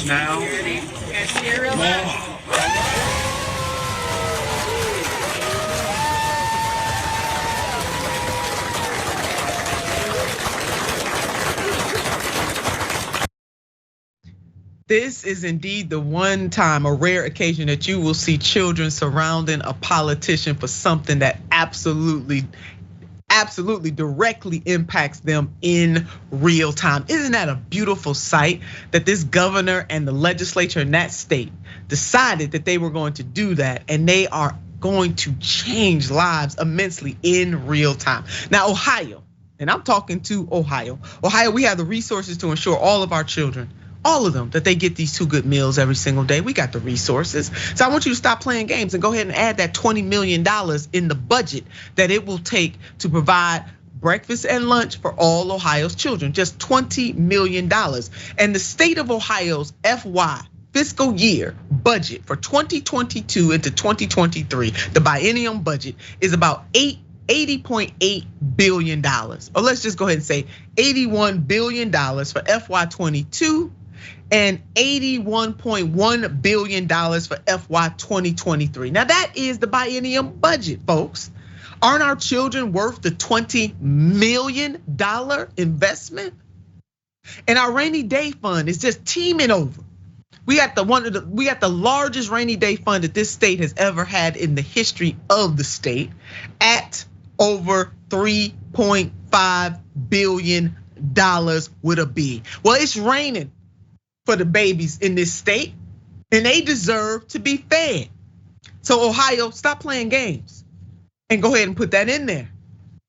now. This is indeed the one time, a rare occasion, that you will see children surrounding a politician for something that absolutely directly impacts them in real time. Isn't that a beautiful sight that this governor and the legislature in that state decided that they were going to do that, and they are going to change lives immensely in real time. Now, Ohio, and I'm talking to Ohio, we have the resources to ensure all of our children, all of them, that they get these 2 good meals every single day. We got the resources. So I want you to stop playing games and go ahead and add that $20 million in the budget that it will take to provide breakfast and lunch for all Ohio's children, just $20 million. And the state of Ohio's FY fiscal year budget for 2022 into 2023, the biennium budget, is about $80.8 billion. Or let's just go ahead and say $81 billion for FY22 and $81.1 billion for FY 2023. Now that is the biennium budget, folks. Aren't our children worth the $20 million investment? And our rainy day fund is just teeming over. We got the largest rainy day fund that this state has ever had in the history of the state, at over $3.5 billion with a B. Well, it's raining for the babies in this state, and they deserve to be fed. So Ohio, stop playing games and go ahead and put that in there.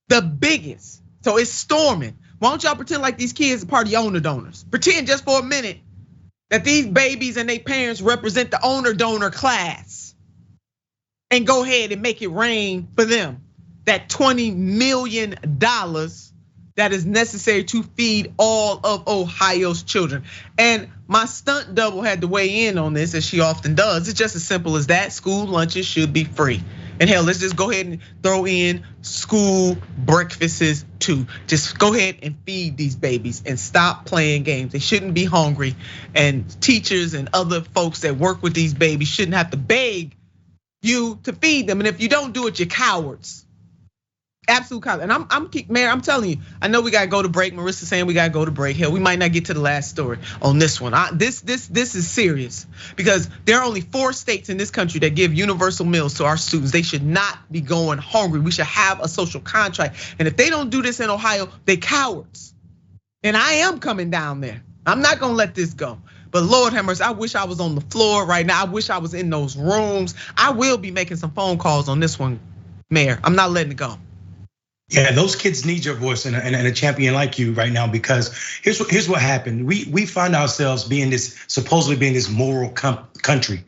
The biggest, so it's storming. Why don't y'all pretend like these kids are part of the owner donors? Pretend just for a minute that these babies and their parents represent the owner donor class, and go ahead and make it rain for them. That $20 million that is necessary to feed all of Ohio's children. And my stunt double had to weigh in on this, as she often does. It's just as simple as that. School lunches should be free. And hell, let's just go ahead and throw in school breakfasts too. Just go ahead and feed these babies and stop playing games. They shouldn't be hungry. And teachers and other folks that work with these babies shouldn't have to beg you to feed them. And if you don't do it, you're cowards. Absolute college. And Mayor, I'm telling you, I know we gotta go to break. Marissa's saying we gotta go to break. Hell, we might not get to the last story on this one. This is serious, because there are only 4 states in this country that give universal meals to our students. They should not be going hungry. We should have a social contract. And if they don't do this in Ohio, they cowards. And I am coming down there. I'm not gonna let this go. But Lord have mercy, I wish I was on the floor right now. I wish I was in those rooms. I will be making some phone calls on this one, Mayor. I'm not letting it go. Yeah, those kids need your voice and a champion like you right now, because here's what happened. We find ourselves supposedly being this moral country,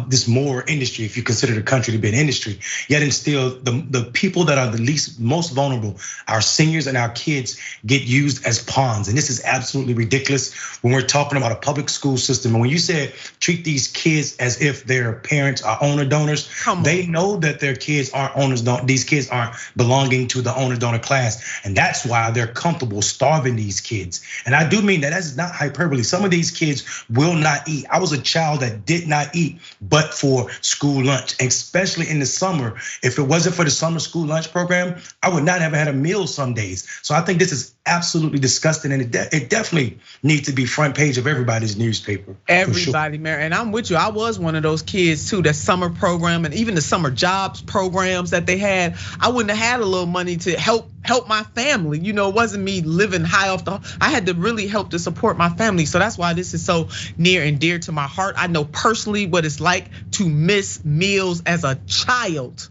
this moral industry, if you consider the country to be an industry. Yet and still, the people that are most vulnerable, our seniors and our kids, get used as pawns. And this is absolutely ridiculous when we're talking about a public school system. And when you said treat these kids as if their parents are owner donors, they know that their kids aren't owners. These kids aren't belonging to the owner donor class, and that's why they're comfortable starving these kids. And I do mean that. That's not hyperbole. Some of these kids will not eat. I was a child that did not eat but for school lunch, especially in the summer. If it wasn't for the summer school lunch program, I would not have had a meal some days. So I think this is absolutely disgusting, and it definitely needs to be front page of everybody's newspaper. Everybody, Mayor, and I'm with you. I was one of those kids too. That summer program and even the summer jobs programs that they had, I wouldn't have had a little money to help my family. It wasn't me living high off I had to really help to support my family. So that's why this is so near and dear to my heart. I know personally what it's like to miss meals as a child.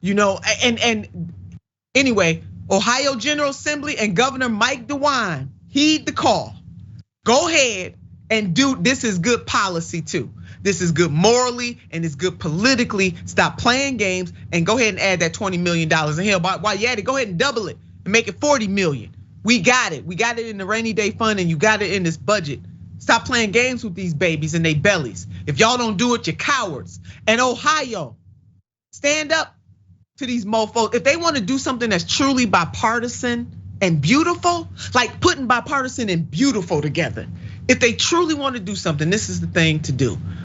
And anyway, Ohio General Assembly and Governor Mike DeWine, heed the call. Go ahead and do, this is good policy too. This is good morally and it's good politically. Stop playing games and go ahead and add that $20 million. And hell, while you at it, go ahead and double it and make it 40 million. We got it. We got it in the rainy day fund and you got it in this budget. Stop playing games with these babies and their bellies. If y'all don't do it, you're cowards. And Ohio, stand up to these mofos. If they want to do something that's truly bipartisan and beautiful, like putting bipartisan and beautiful together, If they truly want to do something, this is the thing to do.